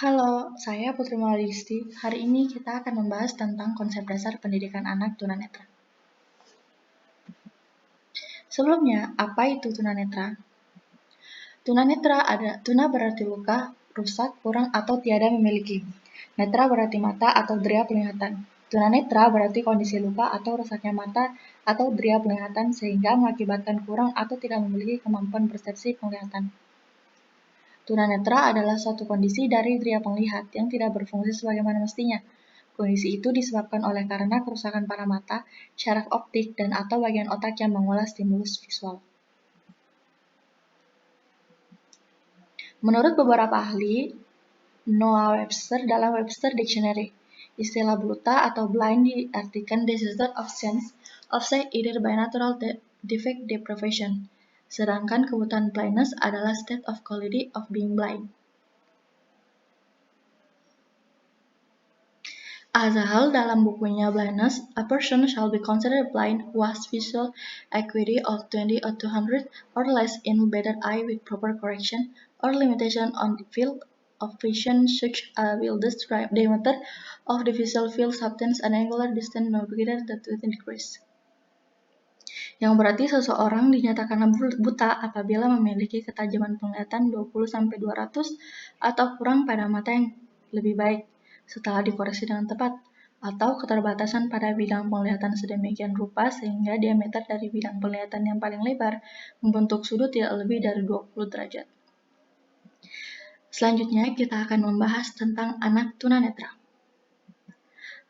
Halo, saya Putri Mauladisti. Hari ini kita akan membahas tentang konsep dasar pendidikan anak tunanetra. Sebelumnya, apa itu tunanetra? Tunanetra ada tuna berarti luka, rusak, kurang, atau tiada memiliki. Netra berarti mata atau dria penglihatan. Tunanetra berarti kondisi luka atau rusaknya mata atau dria penglihatan sehingga mengakibatkan kurang atau tidak memiliki kemampuan persepsi penglihatan. Tunanetra adalah suatu kondisi dari dria penglihat yang tidak berfungsi sebagaimana mestinya. Kondisi itu disebabkan oleh karena kerusakan pada mata, syaraf optik, dan atau bagian otak yang mengolah stimulus visual. Menurut beberapa ahli, Noah Webster dalam Webster Dictionary, istilah buta atau blind diartikan disorder of sense of sight either by natural defect deprivation, sedangkan kebutaan blindness adalah state of quality of being blind. As a whole, dalam bukunya Blindness, a person shall be considered blind who has visual acuity of 20 or 200 or less in better eye with proper correction or limitation on the field of vision such will describe diameter of the visual field subtends an angular distance no greater than 20 degrees. Yang berarti seseorang dinyatakan buta apabila memiliki ketajaman penglihatan 20-200 atau kurang pada mata yang lebih baik setelah dikoreksi dengan tepat, atau keterbatasan pada bidang penglihatan sedemikian rupa sehingga diameter dari bidang penglihatan yang paling lebar membentuk sudut tidak lebih dari 20 derajat. Selanjutnya kita akan membahas tentang anak tunanetra.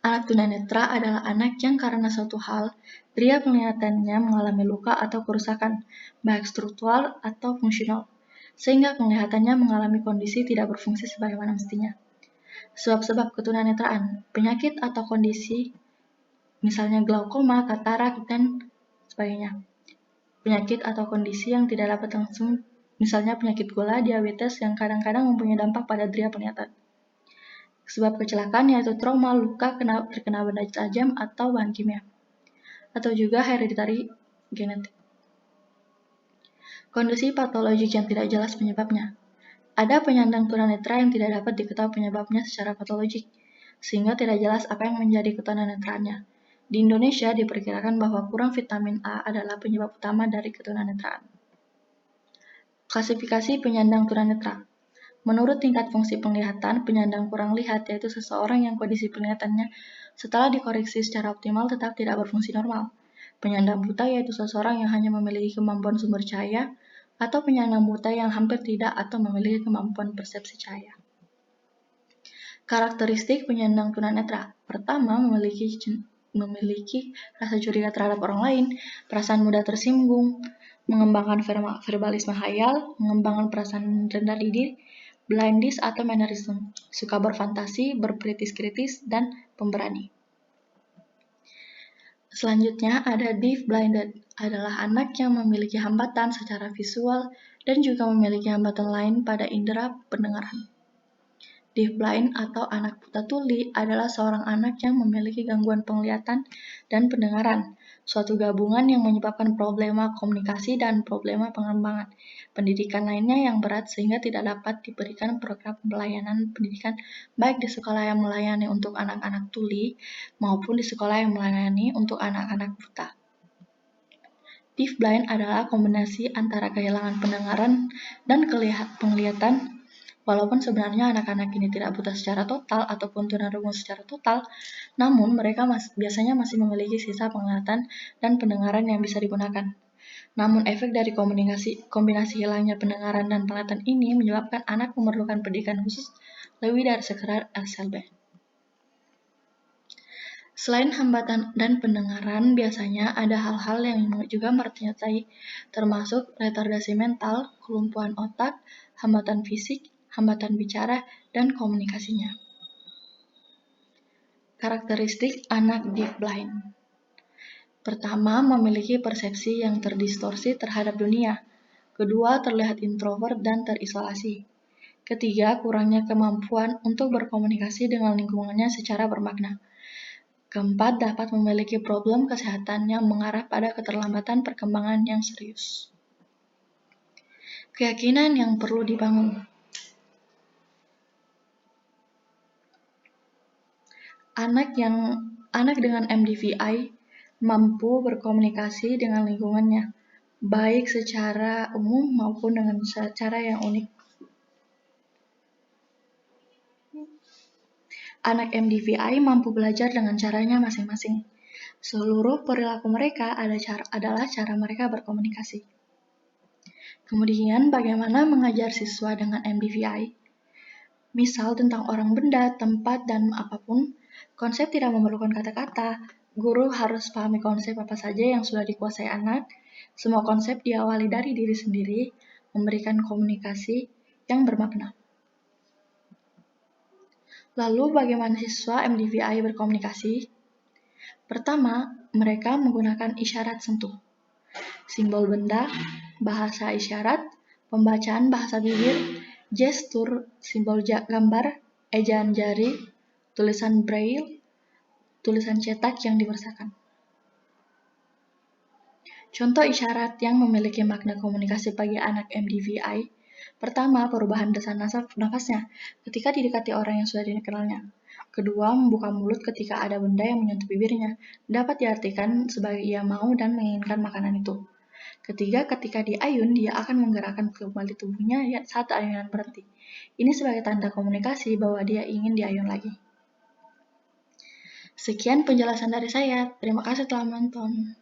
Anak tunanetra adalah anak yang karena suatu hal, dria penglihatannya mengalami luka atau kerusakan, baik struktural atau fungsional, sehingga penglihatannya mengalami kondisi tidak berfungsi sebagaimana mestinya. Sebab-sebab ketunanetraan, penyakit atau kondisi, misalnya glaukoma, katarak, dan sebagainya. Penyakit atau kondisi yang tidak dapat langsung, misalnya penyakit gula, diabetes yang kadang-kadang mempunyai dampak pada dria penglihatan. Sebab kecelakaan yaitu trauma, luka terkena benda tajam atau bahan kimia. Atau juga hereditary genetik. Kondisi patologik yang tidak jelas penyebabnya. Ada penyandang tunanetra yang tidak dapat diketahui penyebabnya secara patologik, sehingga tidak jelas apa yang menjadi ketunanetraannya. Di Indonesia diperkirakan bahwa kurang vitamin A adalah penyebab utama dari ketunanetraan. Klasifikasi penyandang tunanetra. Menurut tingkat fungsi penglihatan, penyandang kurang lihat yaitu seseorang yang kondisi penglihatannya setelah dikoreksi secara optimal tetap tidak berfungsi normal. Penyandang buta yaitu seseorang yang hanya memiliki kemampuan sumber cahaya, atau penyandang buta yang hampir tidak atau memiliki kemampuan persepsi cahaya. Karakteristik penyandang tunanetra. Pertama, memiliki rasa curiga terhadap orang lain, perasaan mudah tersinggung, mengembangkan verbalisme khayal, mengembangkan perasaan rendah diri, blindness atau mannerism, suka berfantasi, berkritis-kritis, dan pemberani. Selanjutnya ada deaf-blinded, adalah anak yang memiliki hambatan secara visual dan juga memiliki hambatan lain pada indera pendengaran. Deaf-blind atau anak buta tuli adalah seorang anak yang memiliki gangguan penglihatan dan pendengaran, suatu gabungan yang menyebabkan problema komunikasi dan problema pengembangan pendidikan lainnya yang berat sehingga tidak dapat diberikan program pelayanan pendidikan baik di sekolah yang melayani untuk anak-anak tuli maupun di sekolah yang melayani untuk anak-anak buta. Deaf-blind adalah kombinasi antara kehilangan pendengaran dan penglihatan. Walaupun sebenarnya anak-anak ini tidak buta secara total ataupun tunarungu secara total, namun mereka biasanya masih memiliki sisa penglihatan dan pendengaran yang bisa digunakan. Namun efek dari kombinasi hilangnya pendengaran dan penglihatan ini menyebabkan anak memerlukan pendidikan khusus lebih dari sekedar SLB. Selain hambatan dan pendengaran, biasanya ada hal-hal yang juga menyertai, termasuk retardasi mental, kelumpuhan otak, hambatan fisik, hambatan bicara, dan komunikasinya. Karakteristik anak deaf-blind. Pertama, memiliki persepsi yang terdistorsi terhadap dunia. Kedua, terlihat introvert dan terisolasi. Ketiga, kurangnya kemampuan untuk berkomunikasi dengan lingkungannya secara bermakna. Keempat, dapat memiliki problem kesehatan yang mengarah pada keterlambatan perkembangan yang serius. Keyakinan yang perlu dibangun. Anak dengan MDVI mampu berkomunikasi dengan lingkungannya, baik secara umum maupun dengan cara yang unik. Anak MDVI mampu belajar dengan caranya masing-masing. Seluruh perilaku mereka adalah cara mereka berkomunikasi. Kemudian, bagaimana mengajar siswa dengan MDVI? Misal tentang orang, benda, tempat, dan apapun, konsep tidak memerlukan kata-kata. Guru harus pahami konsep apa saja yang sudah dikuasai anak. Semua konsep diawali dari diri sendiri, memberikan komunikasi yang bermakna. Lalu bagaimana siswa MDVI berkomunikasi? Pertama, mereka menggunakan isyarat sentuh, simbol benda, bahasa isyarat, pembacaan bahasa bibir, gestur, simbol gambar, ejaan jari, tulisan braille, tulisan cetak yang dibacakan. Contoh isyarat yang memiliki makna komunikasi bagi anak MDVI. Pertama, perubahan desain nafasnya ketika didekati orang yang sudah dikenalnya. Kedua, membuka mulut ketika ada benda yang menyentuh bibirnya. Dapat diartikan sebagai ia mau dan menginginkan makanan itu. Ketiga, ketika diayun, dia akan menggerakkan kembali tubuhnya saat ayunan berhenti. Ini sebagai tanda komunikasi bahwa dia ingin diayun lagi. Sekian penjelasan dari saya. Terima kasih telah menonton.